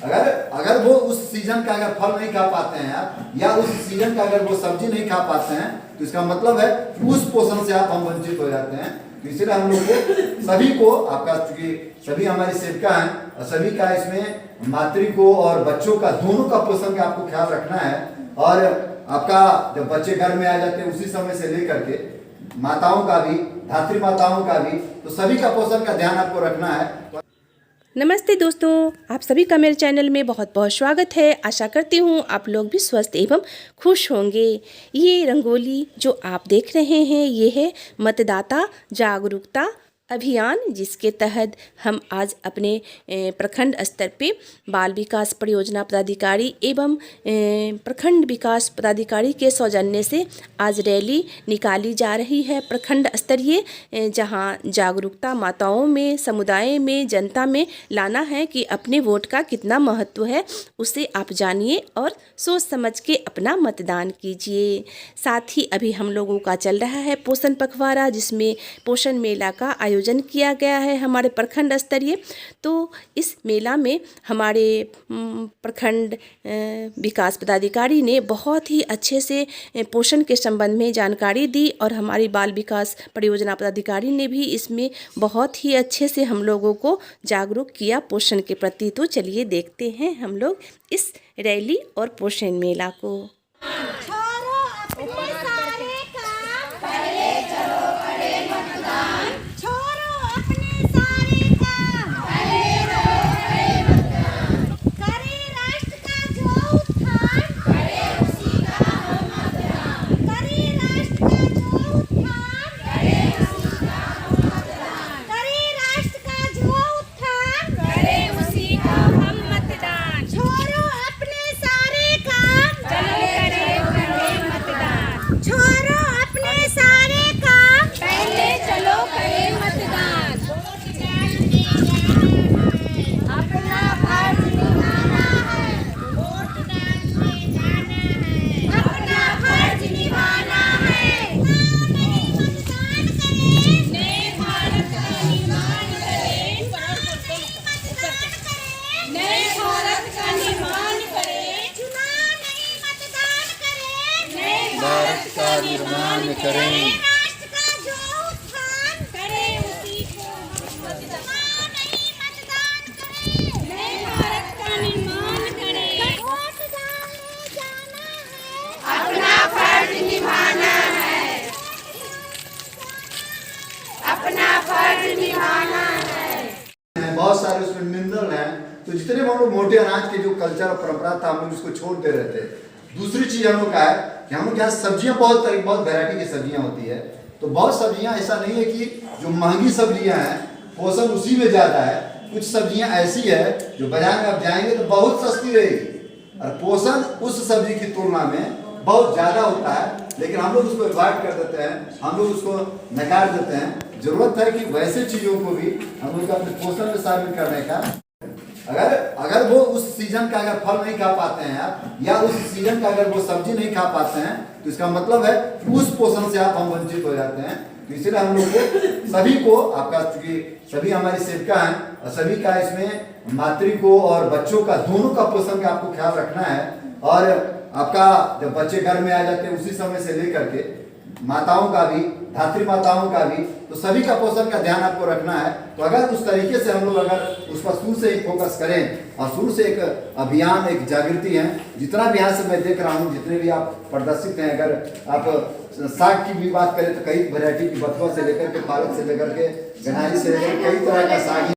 अगर अगर वो उस सीजन का अगर फल नहीं खा पाते हैं आप, या उस सीजन का अगर वो सब्जी नहीं खा पाते हैं, तो इसका मतलब है कि उस पोषण से आप हम वंचित हो जाते हैं। तो इसलिए हम लोग को सभी को आपका, चूंकि सभी हमारी सेविका हैं और सभी का इसमें मातृ को और बच्चों का दोनों का पोषण का आपको ख्याल रखना है। और आपका जब बच्चे घर में आ जाते हैं उसी समय से लेकर के माताओं का भी, धात्री माताओं का भी, तो सभी का पोषण का ध्यान आपको रखना है। नमस्ते दोस्तों, आप सभी का मेरे चैनल में बहुत बहुत स्वागत है। आशा करती हूँ आप लोग भी स्वस्थ एवं खुश होंगे। ये रंगोली जो आप देख रहे हैं ये है मतदाता जागरूकता अभियान, जिसके तहत हम आज अपने प्रखंड स्तर पे बाल विकास परियोजना पदाधिकारी एवं प्रखंड विकास पदाधिकारी के सौजन्य से आज रैली निकाली जा रही है प्रखंड स्तरीय, जहां जागरूकता माताओं में, समुदाय में, जनता में लाना है कि अपने वोट का कितना महत्व है, उसे आप जानिए और सोच समझ के अपना मतदान कीजिए। साथ ही अभी हम लोगों का चल रहा है पोषण पखवाड़ा, जिसमें पोषण मेला का आयोजन किया गया है हमारे प्रखंड स्तरीय। तो इस मेला में हमारे प्रखंड विकास पदाधिकारी ने बहुत ही अच्छे से पोषण के संबंध में जानकारी दी और हमारी बाल विकास परियोजना पदाधिकारी ने भी इसमें बहुत ही अच्छे से हम लोगों को जागरूक किया पोषण के प्रति। तो चलिए देखते हैं हम लोग इस रैली और पोषण मेला को। भारत का निर्माण करें, राष्ट्र का जो उत्थान करें, उसी को हम मतदान करें, नए भारत का निर्माण करें। वोट डालने जाना है, अपना फर्ज निभाना है, अपना फर्ज निभाना है। बहुत सारे उसमें मिनरल हैं, तो जितने हम लोग मोटे अनाज के जो कल्चर और परंपरा था हम लोग उसको छोड़ दे रहे थे। दूसरी चीज हम लोग का है कि हम लोग यहाँ सब्जियां बहुत वैरायटी की सब्जियां होती है। तो बहुत सब्जियां ऐसा नहीं है कि जो महंगी सब्जियां हैं पोषण उसी में ज्यादा है। कुछ सब्जियां ऐसी है जो बाजार में आप जाएंगे तो बहुत सस्ती रहेगी और पोषण उस सब्जी की तुलना में बहुत ज्यादा होता है, लेकिन हम लोग उसको अवॉइड कर देते हैं, हम लोग उसको नकार देते हैं। जरूरत है कि वैसे चीजों को भी हम लोग अपने पोषण में शामिल करने का। अगर वो उस सीजन का अगर फल नहीं खा पाते हैं आप, या उस सीजन का अगर वो सब्जी नहीं खा पाते हैं, तो इसका मतलब है कि उस पोषण से आप हम वंचित हो जाते हैं। तो इसलिए हम लोग को सभी को आपका, चूंकि सभी हमारी सेविका हैं और सभी का इसमें मातृ को और बच्चों का दोनों का पोषण का आपको ख्याल रखना है। और आपका जब बच्चे घर में आ जाते हैं उसी समय से लेकर के माताओं का भी, धात्री माताओं का भी, तो सभी का पोषण का ध्यान आपको रखना है। तो अगर उस तरीके से हम लोग अगर उस पर शुरू से ही फोकस करें और शुरू से एक अभियान, एक जागृति है, जितना भी यहाँ से मैं देख रहा हूँ, जितने भी आप प्रदर्शित हैं, अगर आप साग की भी बात करें तो कई वैरायटी की, बथुआ से लेकर के, पालक से लेकर के, गन्हारी से लेकर कई तरह का साग